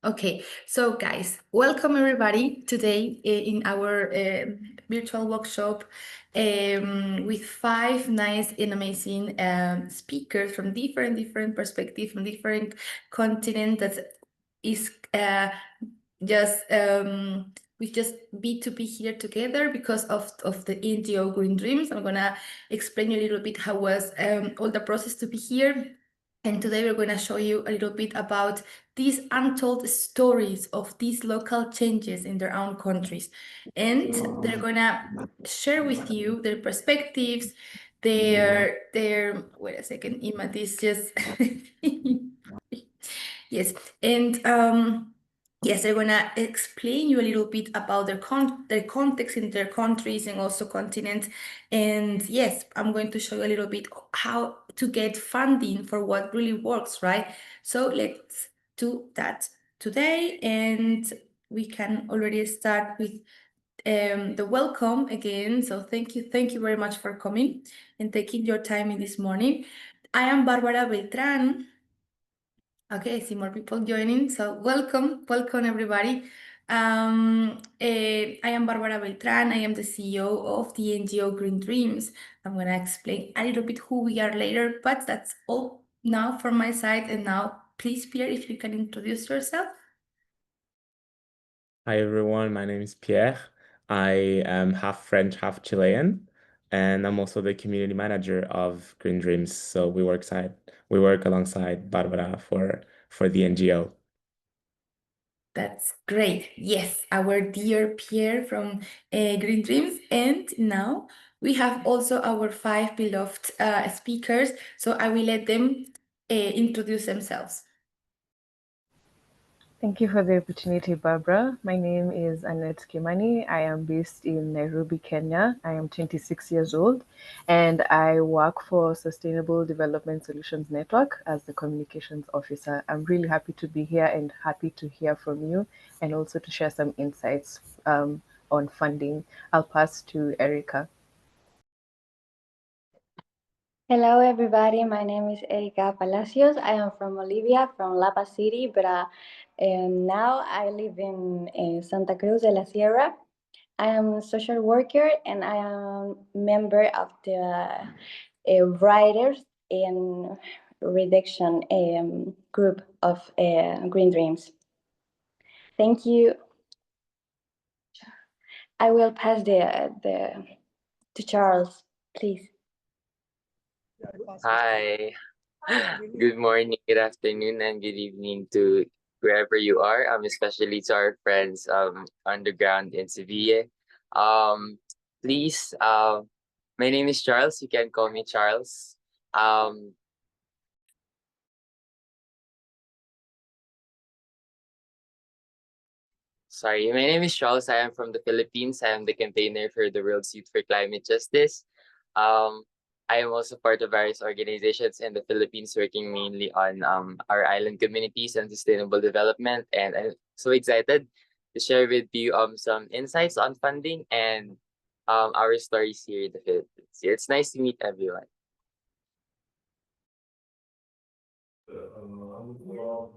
Okay, so guys, welcome everybody today in our virtual workshop with five nice and amazing speakers from different perspectives, from different continents. That is just we just be to be here together because of the NGO Green Dreams. I'm gonna explain you a little bit how was all the process to be here. And today we're going to show you a little bit about these untold stories of these local changes in their own countries. And they're going to share with you their perspectives, their wait a second, Ima, this just yes. And yes, they're gonna explain you a little bit about their context in their countries and also continents. And yes, I'm going to show you a little bit how to get funding for what really works, right? So let's do that today, and we can already start with the welcome again. So thank you very much for coming and taking your time in this morning. I am Barbara Beltran. Okay, I see more people joining. So welcome everybody. I am Barbara Beltran. I am the CEO of the NGO Green Dreams. I'm gonna explain a little bit who we are later, but that's all now from my side. And now, please, Pierre, if you can introduce yourself. Hi everyone, my name is Pierre. I am half French, half Chilean, and I'm also the community manager of Green Dreams. So we work alongside Barbara for the NGO. That's great. Yes, our dear Pierre from Green Dreams. And now we have also our five beloved speakers. So I will let them introduce themselves. Thank you for the opportunity, Barbara. My name is Annette Kimani. I am based in Nairobi, Kenya. I am 26 years old, and I work for Sustainable Development Solutions Network as the communications officer. I'm really happy to be here and happy to hear from you and also to share some insights on funding. I'll pass to Erica. Hello, everybody. My name is Erika Palacios. I am from Bolivia, from La Paz City, but now I live in Santa Cruz de la Sierra. I am a social worker and I am member of the writers and reduction group of Green Dreams. Thank you. I will pass to Charles, please. Hi. Good morning, good afternoon, and good evening to wherever you are. Especially to our friends underground in Sevilla. Please, my name is Charles. You can call me Charles. Sorry, my name is Charles. I am from the Philippines. I am the campaigner for the World's Youth for Climate Justice. I am also part of various organizations in the Philippines working mainly on our island communities and sustainable development. And I'm so excited to share with you some insights on funding and our stories here in the Philippines. It's nice to meet everyone.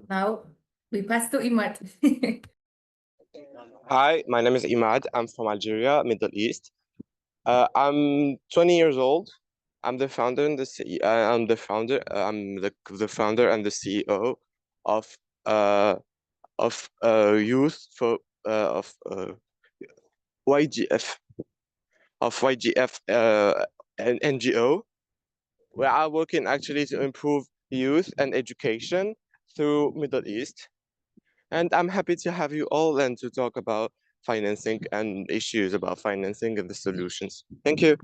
Now we pass to Imad. Hi, my name is Imad. I'm from Algeria, Middle East. I'm 20 years old. I'm the founder and the I'm the founder. I'm the founder and the CEO of youth for of YGF an NGO where I'm working actually to improve youth and education through Middle East. And I'm happy to have you all and to talk about financing and issues about financing and the solutions. Thank you.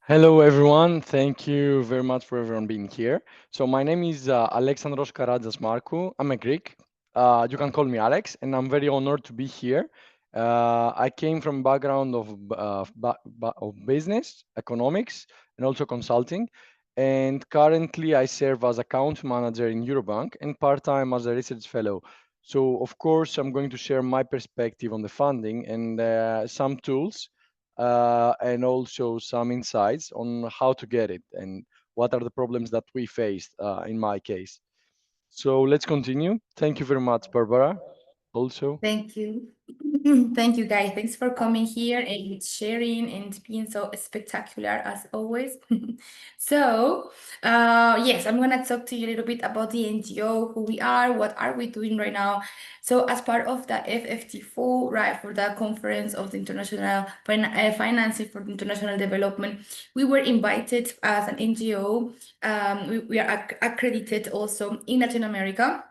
Hello, everyone. Thank you very much for everyone being here. So my name is Alexandros Karadzias Markou. I'm a Greek. You can call me Alex, and I'm very honored to be here. I came from a background of business, economics, and also consulting. And currently, I serve as account manager in Eurobank and part-time as a research fellow. So, of course, I'm going to share my perspective on the funding and some tools and also some insights on how to get it and what are the problems that we faced in my case. So let's continue. Thank you very much, Barbara. Also, Thank you. Thank you, guys. Thanks for coming here and sharing and being so spectacular as always. So, yes, I'm gonna talk to you a little bit about the NGO, who we are, what are we doing right now. So, as part of the FFD4, right, for the Conference of the International Financing for International Development, we were invited as an NGO. We are accredited also in Latin America.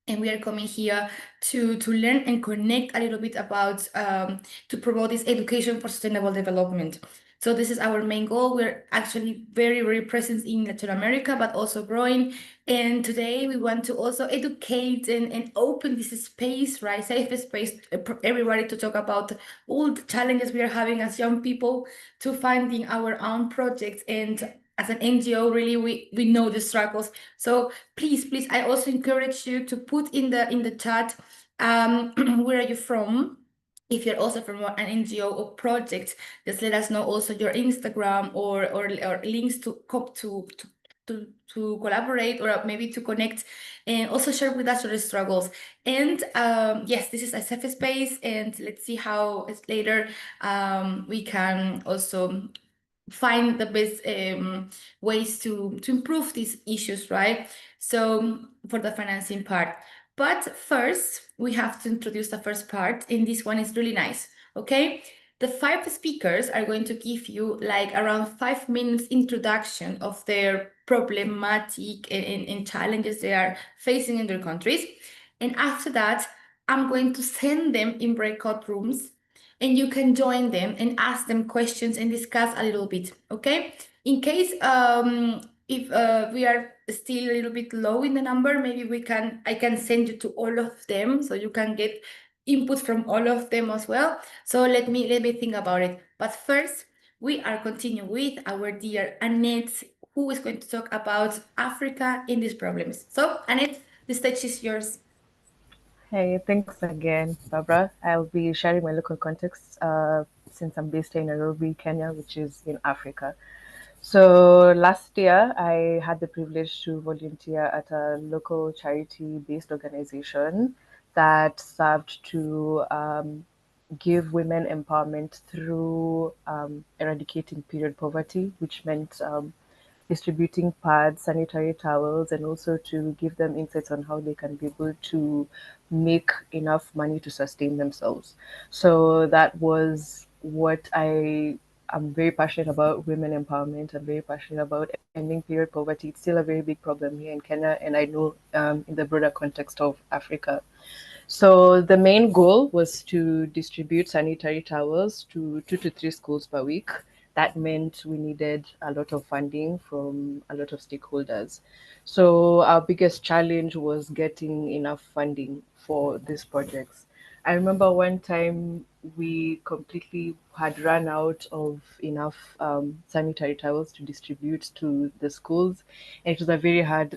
And we are coming here to learn and connect a little bit about to promote this education for sustainable development. So this is our main goal. We're actually very, very present in Latin America, but also growing. And today we want to also educate and open this space, right? Safe space for everybody to talk about all the challenges we are having as young people to finding our own projects. And as an NGO, really, we know the struggles. So please, I also encourage you to put in the chat where are you from. If you're also from an NGO or project, just let us know also your Instagram or links to collaborate or maybe to connect, and also share with us your struggles. And yes, this is a safe space, and let's see how later we can also find the best ways to improve these issues, right? So for the financing part. But first, we have to introduce the first part, and this one is really nice, okay? The 5 speakers are going to give you like around 5 minutes introduction of their problematic and challenges they are facing in their countries. And after that, I'm going to send them in breakout rooms, and you can join them and ask them questions and discuss a little bit, okay? In case if we are still a little bit low in the number, maybe I can send you to all of them so you can get input from all of them as well. So let me think about it. But first, we are continuing with our dear Annette, who is going to talk about Africa in these problems. So Annette, the stage is yours. Hey, thanks again, Barbara. I'll be sharing my local context since I'm based in Nairobi, Kenya, which is in Africa. So last year, I had the privilege to volunteer at a local charity-based organization that served to give women empowerment through eradicating period poverty, which meant distributing pads, sanitary towels, and also to give them insights on how they can be able to make enough money to sustain themselves. So that was what I'm very passionate about, women empowerment. I'm very passionate about ending period poverty. It's still a very big problem here in Kenya, and I know in the broader context of Africa. So the main goal was to distribute sanitary towels to 2 to 3 schools per week. That meant we needed a lot of funding from a lot of stakeholders. So our biggest challenge was getting enough funding for these projects. I remember one time we completely had run out of enough sanitary towels to distribute to the schools. And it was a very hard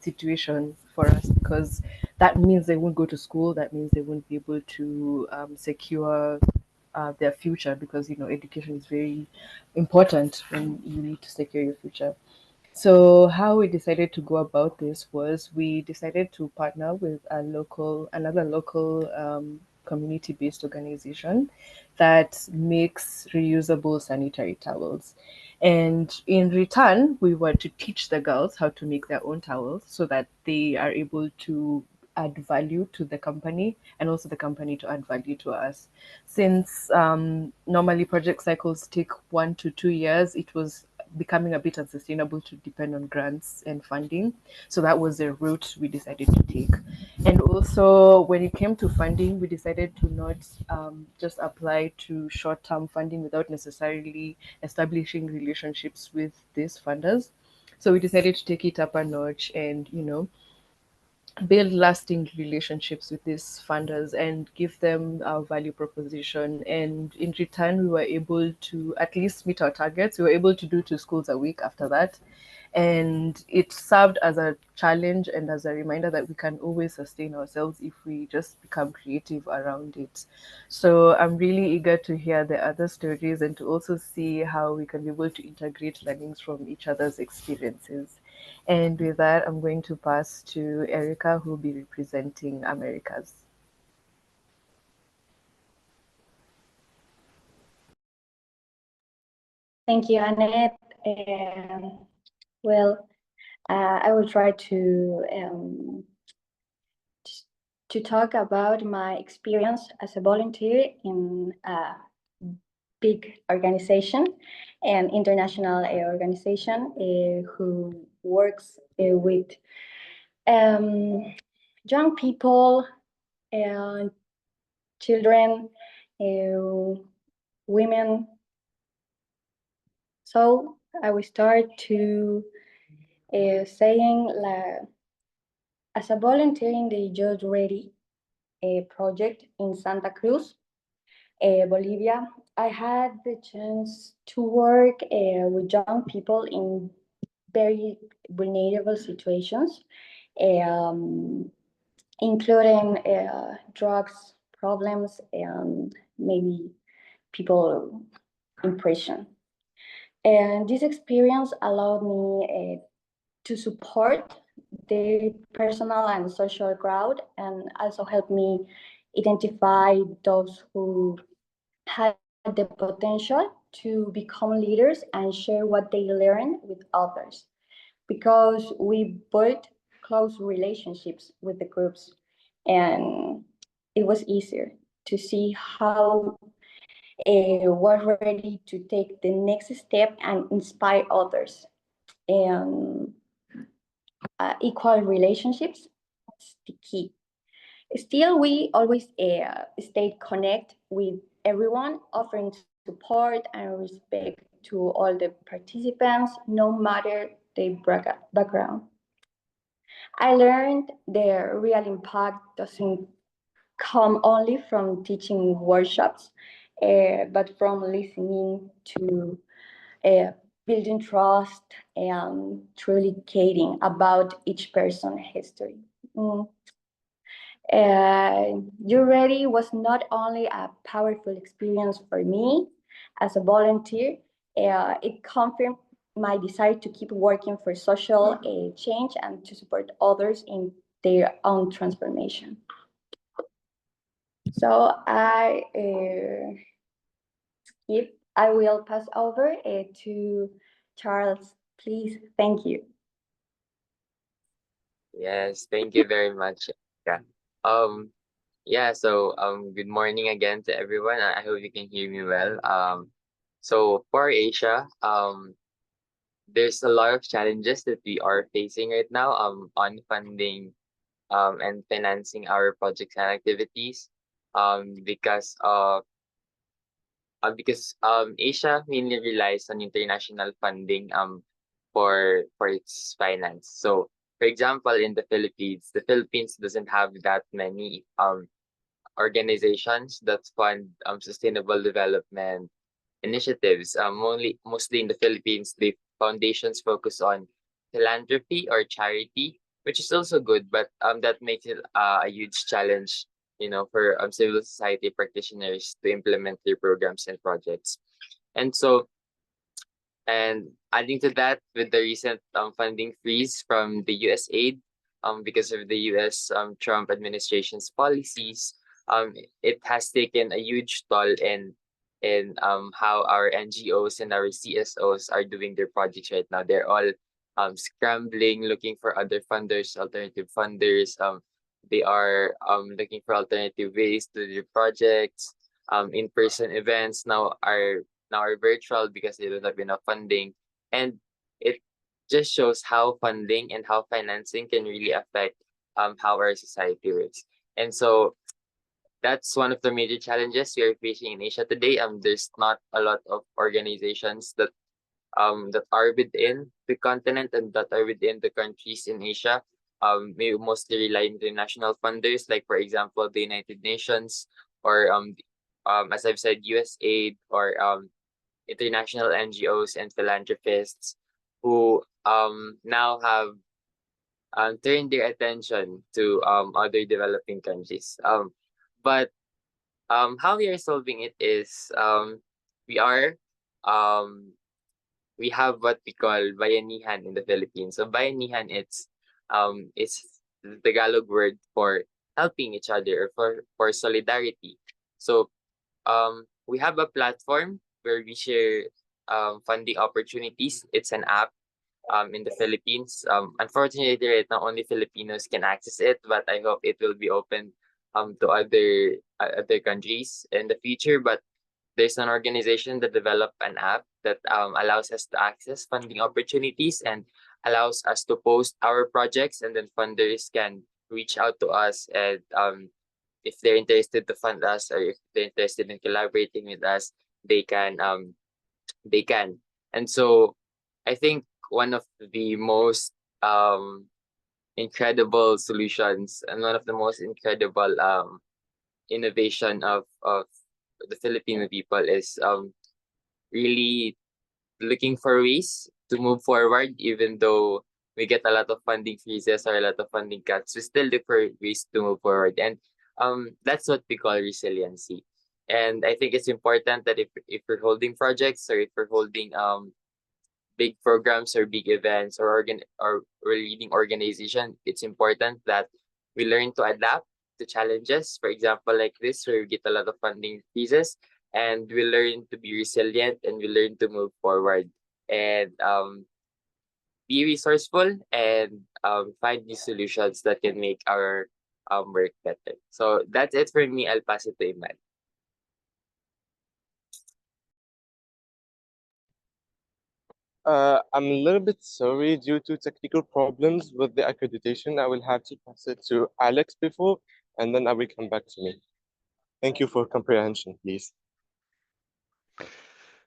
situation for us because that means they won't go to school. That means they won't be able to secure their future, because education is very important when you need to secure your future. So how we decided to go about this was we decided to partner with another local community-based organization that makes reusable sanitary towels. And in return, we were to teach the girls how to make their own towels so that they are able to add value to the company, and also the company to add value to us. Since normally project cycles take 1 to 2 years, it was becoming a bit unsustainable to depend on grants and funding. So that was the route we decided to take. And also, when it came to funding, we decided to not just apply to short-term funding without necessarily establishing relationships with these funders. So we decided to take it up a notch and, build lasting relationships with these funders and give them our value proposition. And in return, we were able to at least meet our targets. We were able to do 2 schools a week after that. And it served as a challenge and as a reminder that we can always sustain ourselves if we just become creative around it. So I'm really eager to hear the other stories and to also see how we can be able to integrate learnings from each other's experiences. And with that, I'm going to pass to Erica, who will be representing Americas. Thank you, Annette. Well, I will try to talk about my experience as a volunteer in a big organization, an international organization who works with young people and children, women. So I will start to saying as a volunteer in the Just Ready project in Santa Cruz, Bolivia, I had the chance to work with young people in very vulnerable situations, including drugs problems and maybe people in prison. And this experience allowed me to support their personal and social growth, and also helped me identify those who had the potential to become leaders and share what they learn with others. Because we built close relationships with the groups, and it was easier to see how we're ready to take the next step and inspire others. And equal relationships, that's the key. Still, we always stay connect with everyone, offering support and respect to all the participants, no matter their background. I learned the real impact doesn't come only from teaching workshops, but from listening to uh, building trust and truly caring about each person's history. Mm. You Ready was not only a powerful experience for me as a volunteer, it confirmed my desire to keep working for social change and to support others in their own transformation. So I will pass over to Charles. Please, thank you. Yes, thank you very much. Yeah. Um, good morning again to everyone. I hope you can hear me well. So for Asia, there's a lot of challenges that we are facing right now, on funding, and financing our projects and activities, because Asia mainly relies on international funding, for its finance. So, for example, in the Philippines doesn't have that many organizations that fund sustainable development initiatives. Mostly in the Philippines, the foundations focus on philanthropy or charity, which is also good, but that makes it a huge challenge, for civil society practitioners to implement their programs and projects. And so, and adding to that, with the recent funding freeze from the US aid, because of the US Trump administration's policies, it has taken a huge toll in how our NGOs and our CSOs are doing their projects right now. They're all scrambling, looking for other funders, alternative funders. They are looking for alternative ways to do projects. In-person events now are virtual because they don't have enough funding. And it just shows how funding and how financing can really affect how our society works. And so that's one of the major challenges we are facing in Asia today. There's not a lot of organizations that are within the continent and that are within the countries in Asia. We mostly rely on international funders, like for example the United Nations, or as I've said, USAID, or international NGOs and philanthropists who now have turned their attention to other developing countries. But how we are solving it is we are um, we have what we call bayanihan in the Philippines. So bayanihan, it's the Tagalog word for helping each other or for solidarity. So we have a platform where we share funding opportunities. It's an app in the Philippines. Unfortunately, right now only Filipinos can access it, but I hope it will be open to other countries in the future. But there's an organization that developed an app that allows us to access funding opportunities and allows us to post our projects, and then funders can reach out to us and if they're interested to fund us or if they're interested in collaborating with us, they can they can. And so I think one of the most incredible solutions and one of the most incredible innovation of the Filipino people is really looking for ways to move forward, even though we get a lot of funding freezes or a lot of funding cuts, we still look for ways to move forward. And that's what we call resiliency. And I think it's important that if we're holding projects or if we're holding big programs or big events or we're leading organization, it's important that we learn to adapt to challenges. For example, like this, where we get a lot of funding freezes, and we learn to be resilient and we learn to move forward and be resourceful and find new solutions that can make our work better. So that's it for me. I'll pass it to Iman. I'm a little bit sorry due to technical problems with the accreditation. I will have to pass it to Alex before, and then I will come back to me. Thank you for comprehension, please.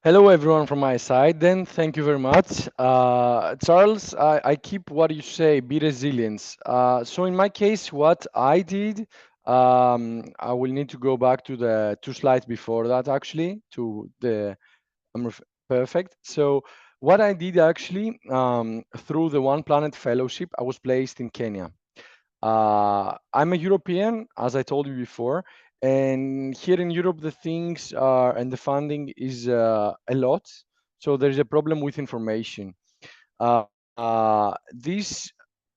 Hello, everyone from my side. Then, thank you very much. Charles, I keep what you say, be resilient. So, in my case, what I did, I will need to go back to the 2 slides before that, actually, to the perfect. So, what I did actually through the One Planet Fellowship, I was placed in Kenya. I'm a European, as I told you before, and here in Europe, the things are and the funding is a lot. So there's a problem with information. This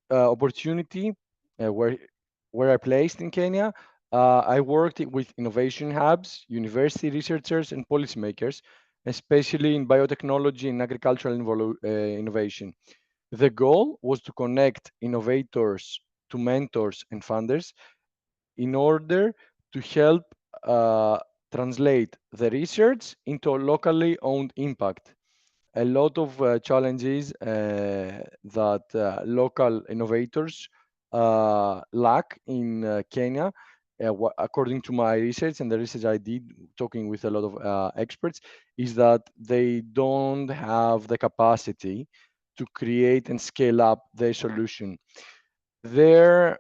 opportunity where I placed in Kenya, I worked with innovation hubs, university researchers, and policymakers, especially in biotechnology and agricultural innovation. The goal was to connect innovators to mentors and funders in order to help uh, translate the research into locally owned impact. A lot of challenges that local innovators lack in Kenya, according to my research and the research I did, talking with a lot of experts, is that they don't have the capacity to create and scale up their solution. Their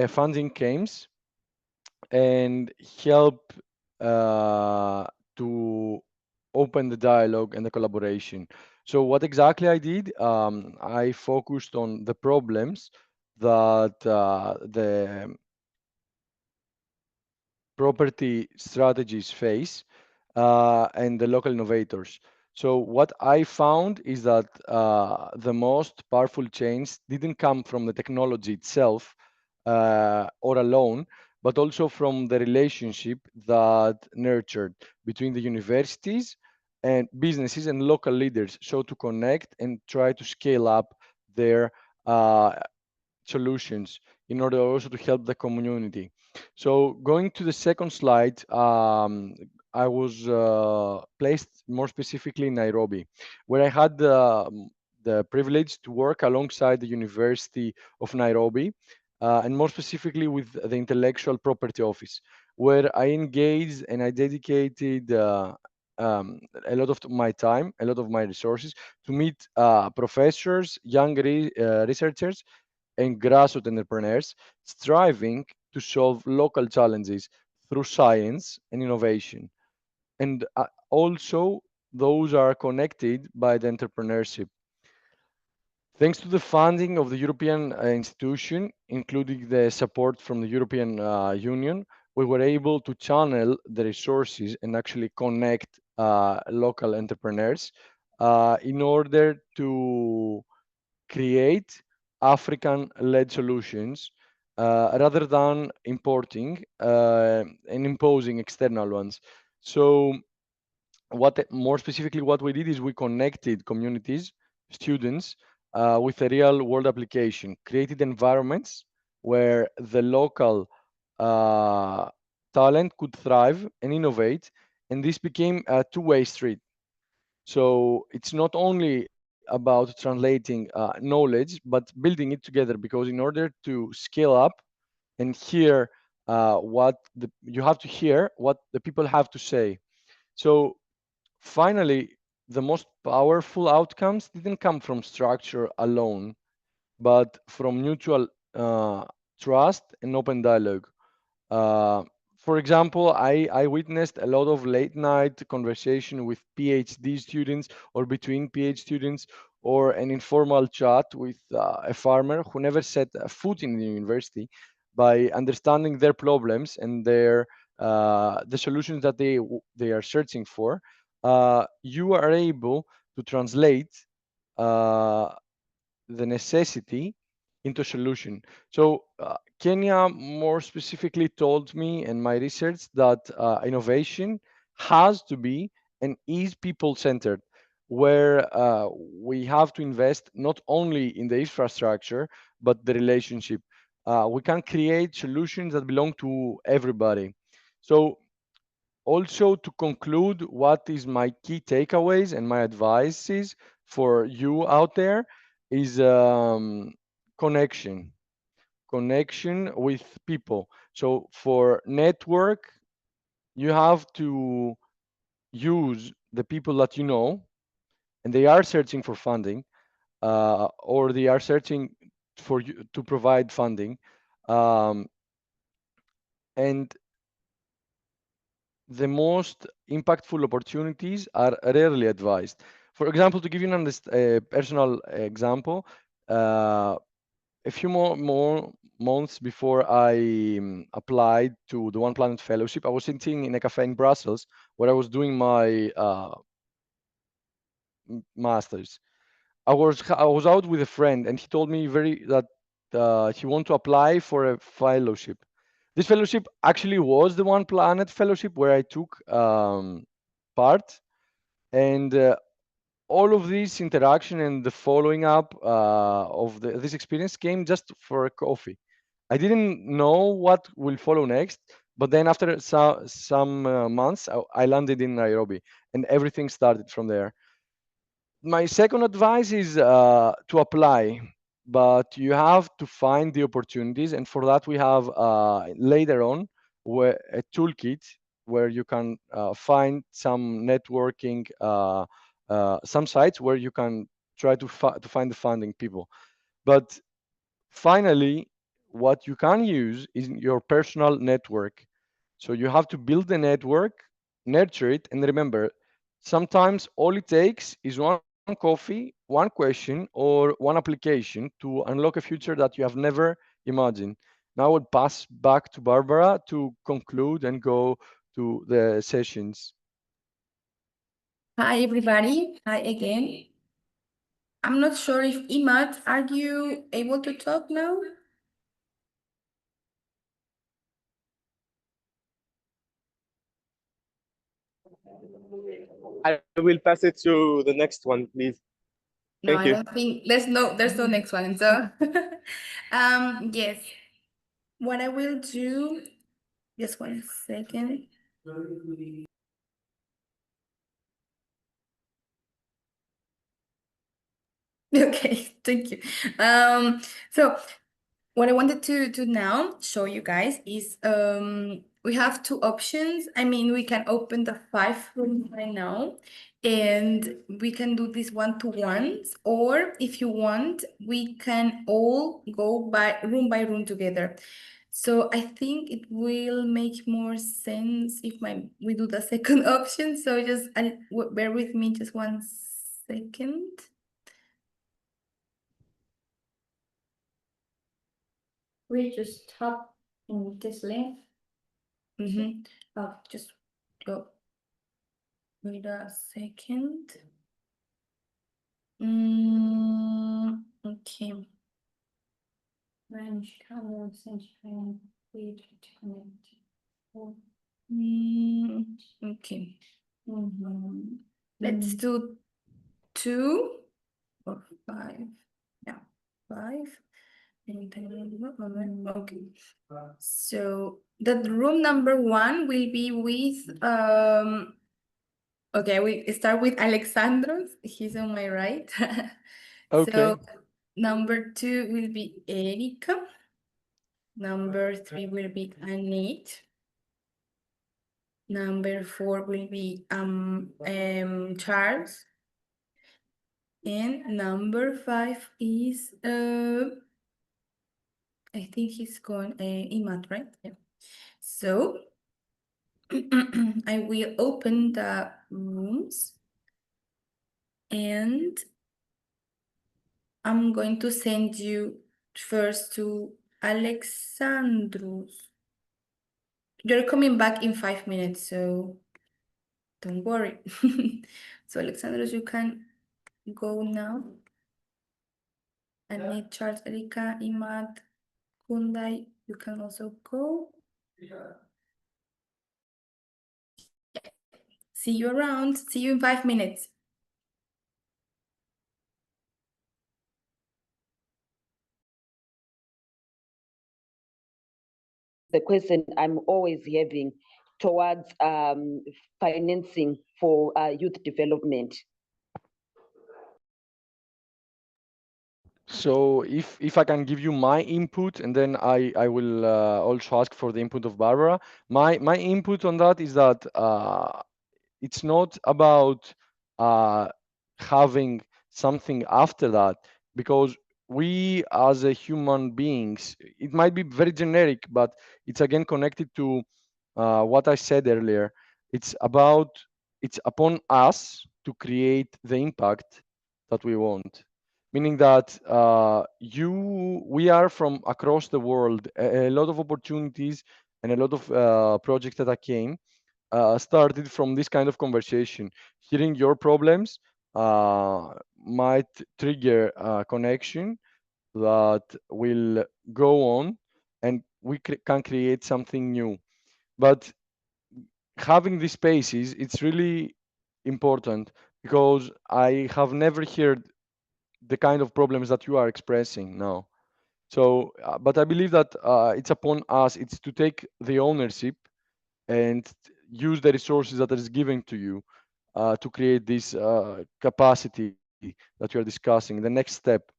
funding comes and help to open the dialogue and the collaboration. So what exactly I did, I focused on the problems that the property strategies face and the local innovators. So what I found is that the most powerful change didn't come from the technology itself or alone, but also from the relationship that nurtured between the universities and businesses and local leaders. So to connect and try to scale up their solutions in order also to help the community. So going to the second slide, I was placed more specifically in Nairobi, where I had the privilege to work alongside the University of Nairobi, and more specifically with the Intellectual Property Office, where I engaged and I dedicated a lot of my time, a lot of my resources to meet professors, young researchers, and grassroots entrepreneurs striving to solve local challenges through science and innovation. And also, those are connected by the entrepreneurship. Thanks to the funding of the European institution, including the support from the European Union, we were able to channel the resources and actually connect local entrepreneurs in order to create African-led solutions rather than importing and imposing external ones. So more specifically, what we did is we connected communities, students, with a real world application, created environments where the local talent could thrive and innovate, and this became a two-way street. So it's not only about translating knowledge, but building it together, because in order to scale up and hear you have to hear what the people have to say. So finally, the most powerful outcomes didn't come from structure alone, but from mutual trust and open dialogue. Uh, for example, I witnessed a lot of late night conversation with PhD students or between PhD students, or an informal chat with a farmer who never set a foot in the university. By understanding their problems and the solutions that they are searching for, you are able to translate uh, the necessity into solution. So Kenya more specifically told me in my research that innovation has to be and is people-centered, where we have to invest not only in the infrastructure, but the relationship. We can create solutions that belong to everybody. So also, to conclude, what is my key takeaways and my advices for you out there is connection, connection with people. So for network, you have to use the people that you know, and they are searching for funding, or they are searching for you to provide funding, um, and the most impactful opportunities are rarely advised. For example, to give you a personal example, a few more months before I applied to the One Planet Fellowship, I was sitting in a cafe in Brussels where I was doing my master's. I was out with a friend, and he told me that he wanted to apply for a fellowship. This fellowship actually was the One Planet Fellowship where I took part, and all of this interaction and the following up of this experience came just for a coffee. I didn't know what will follow next, but then after some months, I landed in Nairobi, and everything started from there. My second advice is to apply, but you have to find the opportunities, and for that we have later on a toolkit where you can find some networking, some sites where you can try to find the funding people. But finally, what you can use is your personal network. So you have to build the network, nurture it, and remember, sometimes all it takes is one coffee, one question, or one application to unlock a future that you have never imagined. Now I will pass back to Barbara to conclude and go to the sessions. Hi, everybody. Hi again. I'm not sure if Imad, are you able to talk now? I will pass it to the next one, please. No, Thank I you. don't think there's no next one. So yes. What I will do, just one second. Okay, thank you. So what I wanted to now show you guys is we have two options. I mean, we can open the 5 rooms right now, and we can do this one-to-ones, or if you want, we can all go by room together. So I think it will make more sense if we do the second option. So just bear with me just one second. We just tap in this link. Oh, just go. Wait a second. Okay. Okay. Let's do 2 or 5. Yeah, 5. Okay. So the room number 1 will be with okay, we start with Alexandros. He's on my right. Okay. So number 2 will be Erika. Number 3 will be Annette. Number 4 will be Charles. And number 5 is I think he's going Imad, right? Yeah. So I will open the rooms and I'm going to send you first to Alexandros. You're coming back in 5 minutes, so don't worry. So Alexandros, you can go now. Annette, Charles, Erika, Imad, Hyundai, you can also go. See you around. See you in 5 minutes. The question I'm always having towards financing for youth development. So if I can give you my input, and then I will also ask for the input of Barbara. My input on that is that it's not about having something after that, because we as a human beings, it might be very generic, but it's again connected to what I said earlier. It's upon us to create the impact that we want, meaning that we are from across the world. A lot of opportunities and a lot of projects that I came started from this kind of conversation. Hearing your problems might trigger a connection that will go on, and we can create something new. But having these spaces, it's really important, because I have never heard the kind of problems that you are expressing now. So, but I believe that it's upon us, it's to take the ownership and use the resources that is given to you to create this capacity that you are discussing, the next step,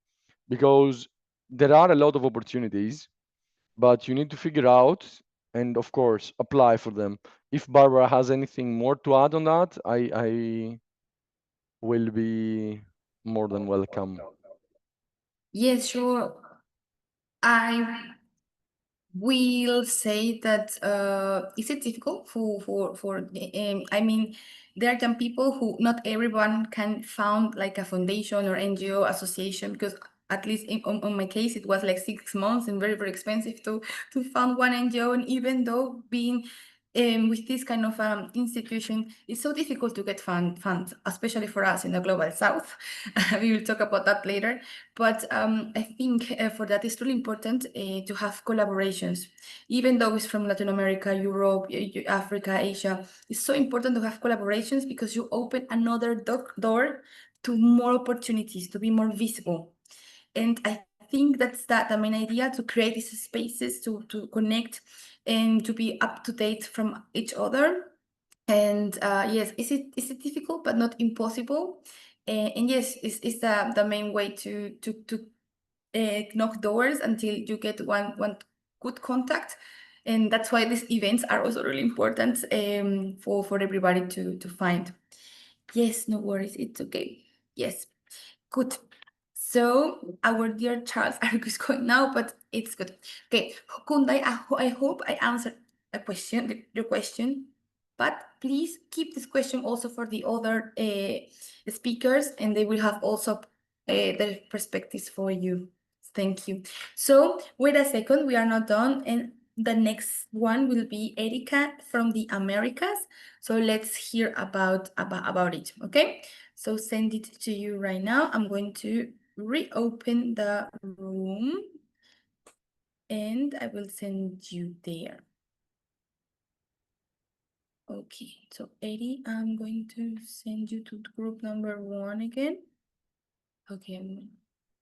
because there are a lot of opportunities, but you need to figure out and, of course, apply for them. If Barbara has anything more to add on that, I will be more than welcome. Yes, sure. I will say that is it difficult for I mean, there are some people who not everyone can found like a foundation or NGO association, because at least on my case it was like 6 months and very, very expensive to found one NGO. And even though being with this kind of institution, it's so difficult to get funds, especially for us in the global south. We will talk about that later. But I think for that it's really important to have collaborations, even though it's from Latin America, Europe, Africa, Asia. It's so important to have collaborations, because you open another door to more opportunities, to be more visible. And I think that's the main idea, to create these spaces to connect and to be up to date from each other. And yes, is it difficult but not impossible? And yes, it's the main way to knock doors until you get one good contact. And that's why these events are also really important for everybody to find. Yes, no worries, it's okay. Yes, good. So our dear Charles is going now, but it's good. Okay, Kundai, I hope I answered your question, but please keep this question also for the other speakers, and they will have also their perspectives for you. Thank you. So wait a second, we are not done, and the next one will be Erika from the Americas. So let's hear about it, okay? So send it to you right now. I'm going to reopen the room and I will send you there. Okay, so Eddie, I'm going to send you to group number 1 again. Okay.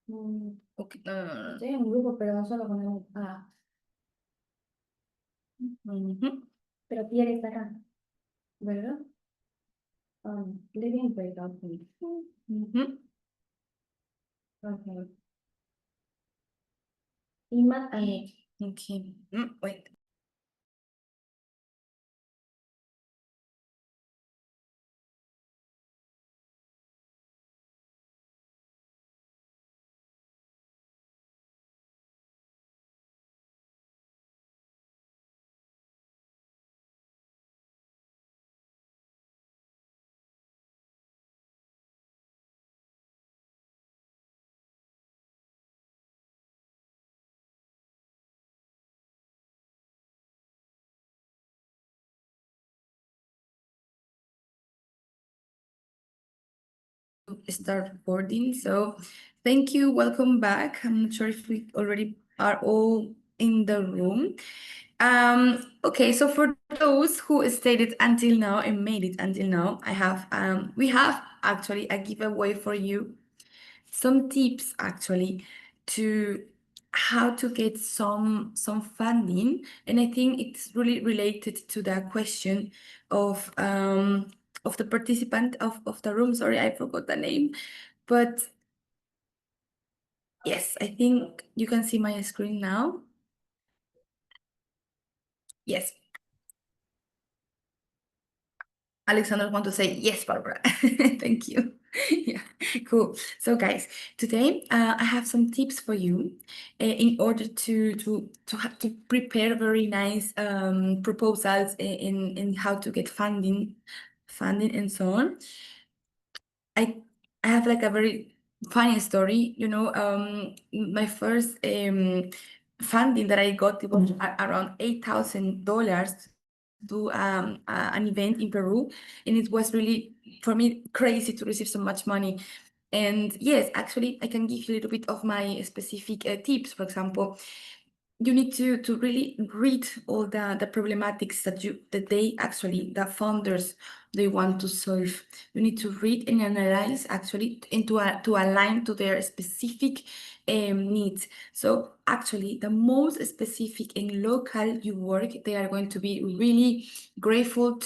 Okay, Estoy en un grupo, pero solo con el... Ah, pero Pierre está acá, ¿verdad? Living breakout room. Okay. Ima and Okay. Wait. Start recording. So thank you. Welcome back. I'm not sure if we already are all in the room. Okay, so for those who stayed until now and made it until now, we have actually a giveaway for you. Some tips actually to how to get some funding, and I think it's really related to the question of the participant of the room. Sorry, I forgot the name, but yes, I think you can see my screen now. Yes. Alexander want to say yes, Barbara. Thank you. Yeah, cool. So guys, today I have some tips for you in order to prepare very nice proposals in how to get funding and so on. I have like a very funny story. My first funding that I got, it was around $8,000 to do an event in Peru, and it was really for me crazy to receive so much money. And yes, actually, I can give you a little bit of my specific tips. For example, you need to really read all the problematics that the founders they want to solve. You need to read and analyze actually to align to their specific needs. So actually, the most specific and local you work, they are going to be really grateful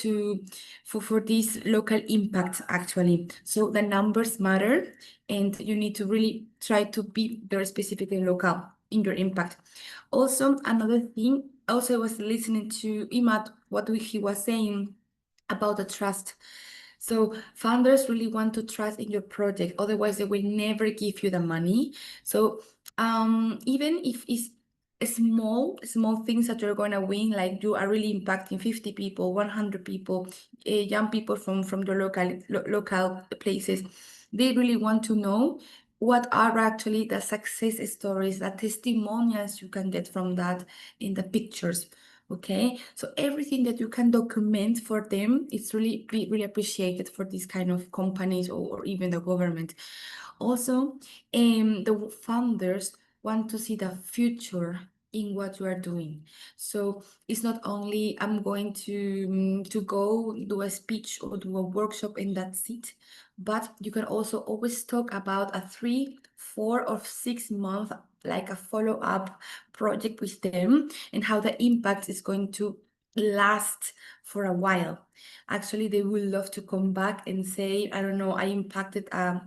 for this local impact actually. So the numbers matter, and you need to really try to be very specific and local in your impact. Also, another thing, also I was listening to Imad, what he was saying about the trust. So founders really want to trust in your project, otherwise they will never give you the money. So even if it's small things that you're going to win, like you are really impacting 50 people, 100 people, young people from the local places, they really want to know what are actually the success stories, the testimonials you can get from that in the pictures. Okay, so everything that you can document for them, it's really appreciated for these kind of companies or even the government. Also, the founders want to see the future in what you are doing. So it's not only I'm going to go do a speech or do a workshop and that's it, but you can also always talk about a 3, 4, or 6 month like a follow-up project with them and how the impact is going to last for a while. Actually, they will love to come back and say, I don't know, I impacted a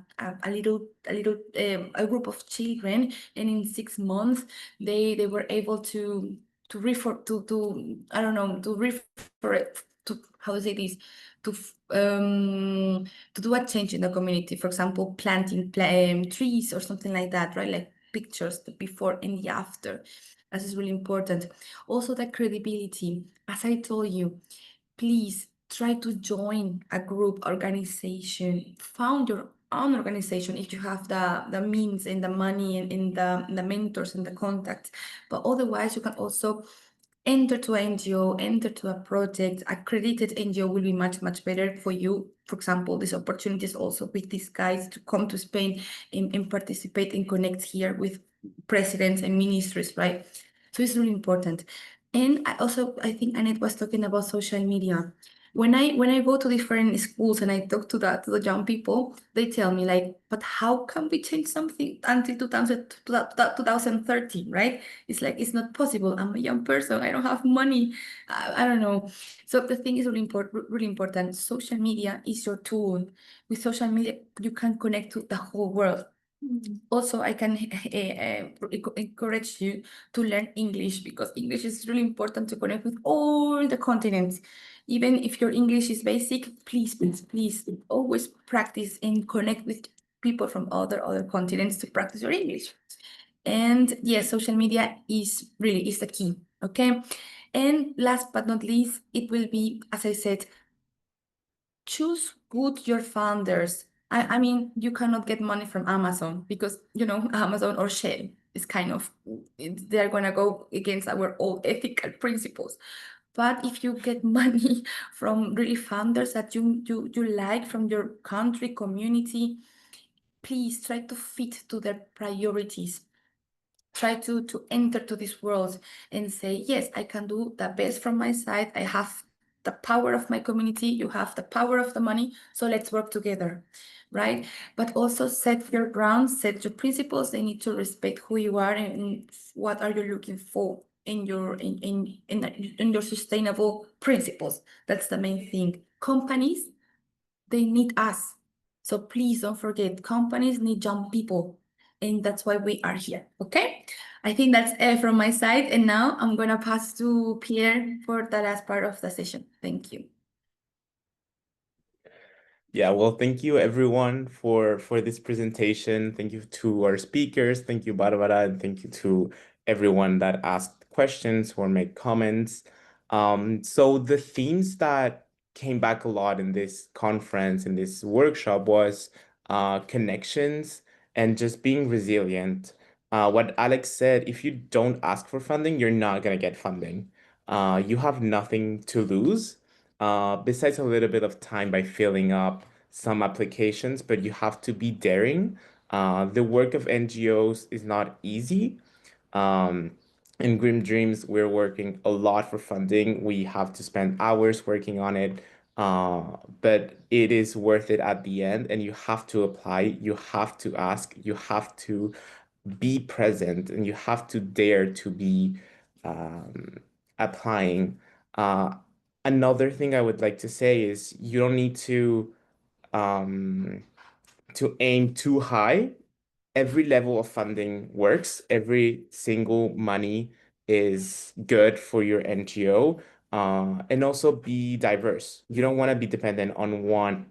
group of children, and in 6 months they were able to refer to I don't know, to refer it to, how to say this, to do a change in the community. For example, planting trees or something like that, right? Like pictures, the before and the after. This is really important. Also, the credibility. As I told you, please try to join a group, organization, found your own organization if you have the means and the money and the mentors and the contacts. But otherwise, you can also enter to an NGO, enter to a project. Accredited NGO will be much, much better for you. For example, these opportunities also with these guys to come to Spain and participate and connect here with presidents and ministers, right? So it's really important. And I think Annette was talking about social media. When I go to different schools and I talk to the young people, they tell me like, but how can we change something until 2030, right? It's like it's not possible. I'm a young person. I don't have money. I don't know. So the thing is really important. Really important. Social media is your tool. With social media, you can connect to the whole world. Also, I can encourage you to learn English because English is really important to connect with all the continents. Even if your English is basic, please always practice and connect with people from other continents to practice your English. And yes, social media is the key. Okay. And last but not least, it will be, as I said, choose good your founders. I mean, you cannot get money from Amazon because, Amazon or Shell is they're going to go against our old ethical principles. But if you get money from really founders that you like from your country, community, please try to fit to their priorities. Try to enter to this world and say, yes, I can do the best from my side. I have the power of my community. You have the power of the money. So let's work together, right? But also set your grounds, set your principles. They need to respect who you are and what are you looking for in your sustainable principles. That's the main thing. Companies, they need us. So please don't forget, companies need young people. And that's why we are here, okay? I think that's it from my side. And now I'm going to pass to Pierre for the last part of the session. Thank you. Yeah, well, thank you everyone for this presentation. Thank you to our speakers. Thank you, Barbara, and thank you to everyone that asked questions or made comments. So the themes that came back a lot in this conference, in this workshop, was connections and just being resilient. What Alex said, if you don't ask for funding, you're not gonna get funding. You have nothing to lose. Besides a little bit of time by filling up some applications, but you have to be daring. The work of NGOs is not easy. In Grim Dreams, we're working a lot for funding. We have to spend hours working on it, but it is worth it at the end. And you have to apply, you have to ask, you have to be present, and you have to dare to be applying. Uh, Another thing I would like to say is you don't need um, to aim too high. Every level of funding works. Every single money is good for your NGO. And also be diverse. You don't want to be dependent on one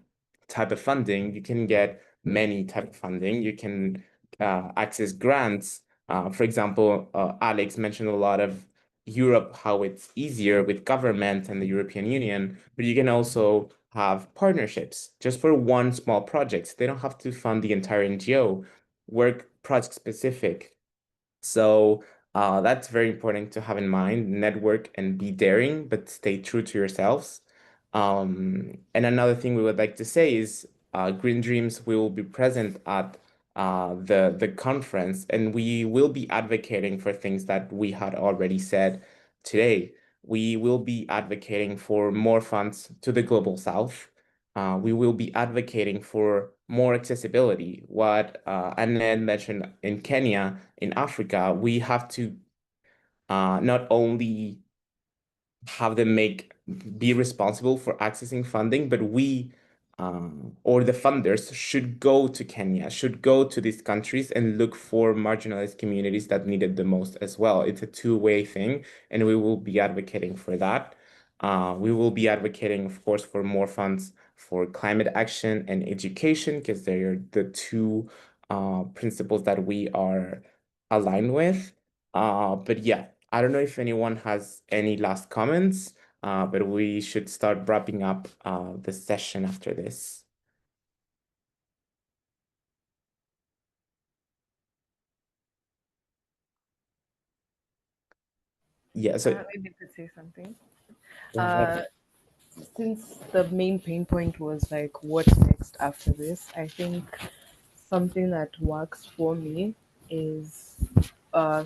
type of funding. You can get many type of funding. You can access grants. For example, Alex mentioned a lot of Europe, how it's easier with government and the European Union, but you can also have partnerships just for one small project. They don't have to fund the entire NGO, work project specific. So that's very important to have in mind. Network and be daring, but stay true to yourselves. And another thing we would like to say is Green Dreams will be present at the conference, and we will be advocating for things that we had already said today. We will be advocating for more funds to the Global South. We will be advocating for more accessibility. What Annette mentioned in Kenya, in Africa, we have to not only have them be responsible for accessing funding, but we or the funders should go to Kenya, should go to these countries and look for marginalized communities that need it the most as well. It's a two-way thing, and we will be advocating for that. We will be advocating, of course, for more funds for climate action and education, because they are the two principles that we are aligned with. But yeah, I don't know if anyone has any last comments, but we should start wrapping up the session after this. Yeah, so Maybe I could say something. go ahead. Since the main pain point was like what's next after this, I think something that works for me is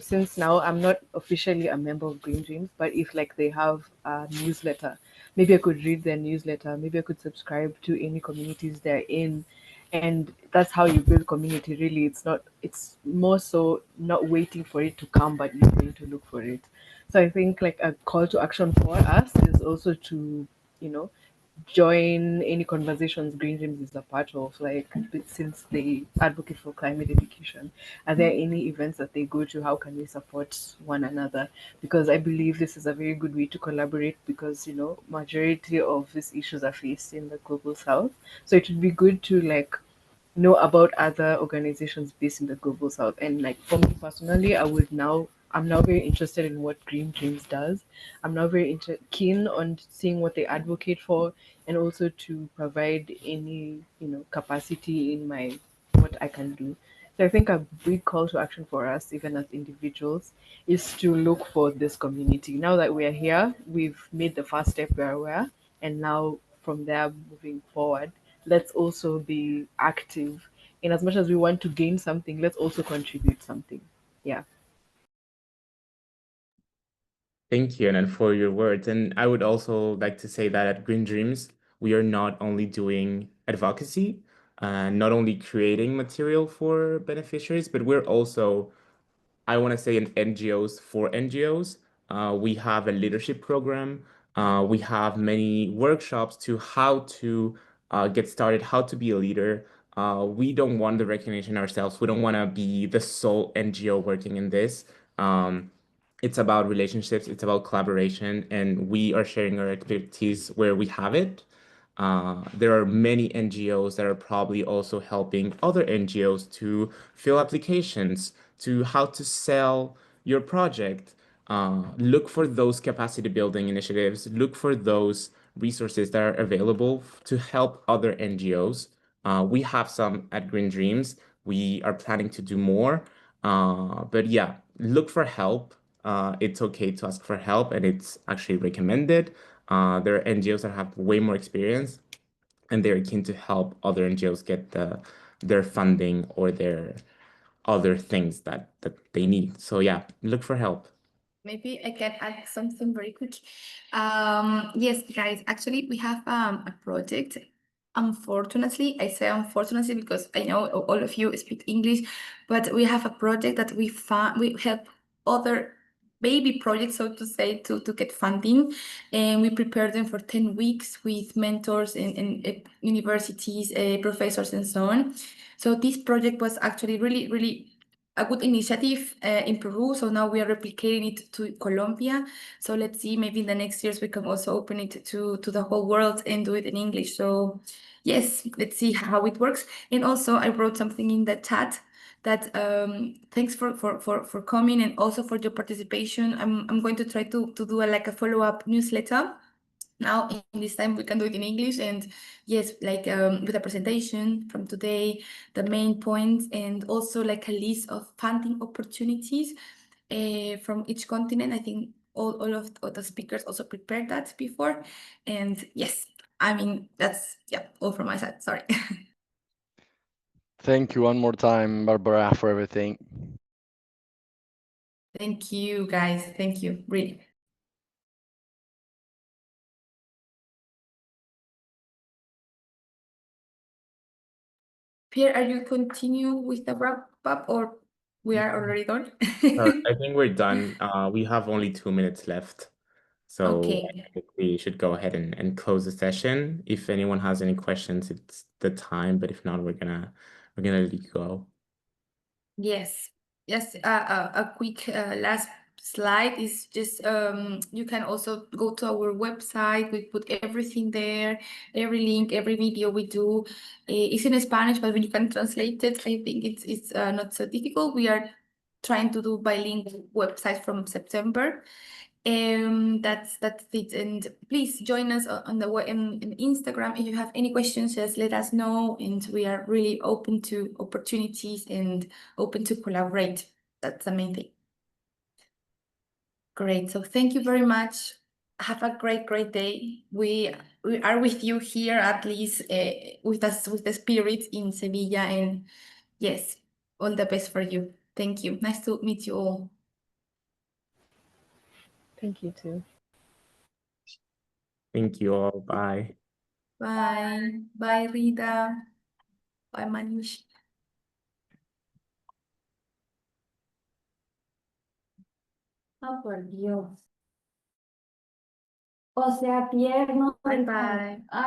since now I'm not officially a member of Green Dreams, but if like they have a newsletter, maybe I could read their newsletter, maybe I could subscribe to any communities they're in. And that's how you build community really. It's more so not waiting for it to come, but you're going to look for it. So I think like a call to action for us is also to, you know, join any conversations Green Dreams is a part of, like since they advocate for climate education. Are there any events that they go to? How can we support one another? Because I believe this is a very good way to collaborate because, you know, majority of these issues are faced in the global south. So it would be good to like know about other organizations based in the global south. And like for me personally, I'm now very interested in what Green Dreams does. I'm now very keen on seeing what they advocate for, and also to provide any, you know, capacity in my what I can do. So I think a big call to action for us, even as individuals, is to look for this community. Now that we are here, we've made the first step where we are, and now from there moving forward, let's also be active. In as much as we want to gain something, let's also contribute something. Yeah. Thank you, and for your words. And I would also like to say that at Green Dreams, we are not only doing advocacy, not only creating material for beneficiaries, but we're also, I want to say, an NGOs for NGOs. We have a leadership program. We have many workshops to how to get started, how to be a leader. We don't want the recognition ourselves. We don't want to be the sole NGO working in this. It's about relationships, it's about collaboration, and we are sharing our expertise where we have it. There are many NGOs that are probably also helping other NGOs to fill applications, to how to sell your project. Look for those capacity building initiatives, look for those resources that are available to help other NGOs. We have some at Green Dreams. We are planning to do more. But yeah, look for help. It's okay to ask for help, and it's actually recommended. There are NGOs that have way more experience, and they're keen to help other NGOs get their funding or their other things that they need. So yeah, look for help. Maybe I can add something very quick. Yes, guys, actually, we have a project. Unfortunately, I say unfortunately because I know all of you speak English, but we have a project that we help other baby projects, so to say, to get funding, and we prepare them for 10 weeks with mentors in universities, professors, and so on. So this project was actually really, really a good initiative in Peru. So now we are replicating it to Colombia. So let's see, maybe in the next years we can also open it to the whole world and do it in English. So yes, let's see how it works. And also I wrote something in the chat that thanks for coming and also for your participation. I'm going to try to do like a follow-up newsletter. Now in this time we can do it in English, and yes, like with a presentation from today, the main points, and also like a list of funding opportunities from each continent. I think all of the speakers also prepared that before, and yes, I mean that's all from my side. Sorry. Thank you one more time, Barbara, for everything. Thank you, guys. Thank you, really. Pierre, are you continue with the wrap up, or we are already done? I think we're done. We have only 2 minutes left. So Okay. I think we should go ahead and close the session. If anyone has any questions, it's the time, but if not, we're gonna let you go. Yes. Yes. A quick last slide is just you can also go to our website. We put everything there, every link, every video we do. It's in Spanish, but when you can translate it, I think it's not so difficult. We are trying to do bilingual website from September. That's it. And please join us on the in Instagram. If you have any questions, just let us know. And we are really open to opportunities and open to collaborate. That's the main thing. Great. So thank you very much. Have a great day. We are with you here, at least with us, with the spirit in Sevilla, and yes, all the best for you. Thank you. Nice to meet you all. Thank you too. Thank you all. Bye. Bye. Bye, Rita. Bye, Manish. Oh, por Dios. O sea, tierno. Bye bye.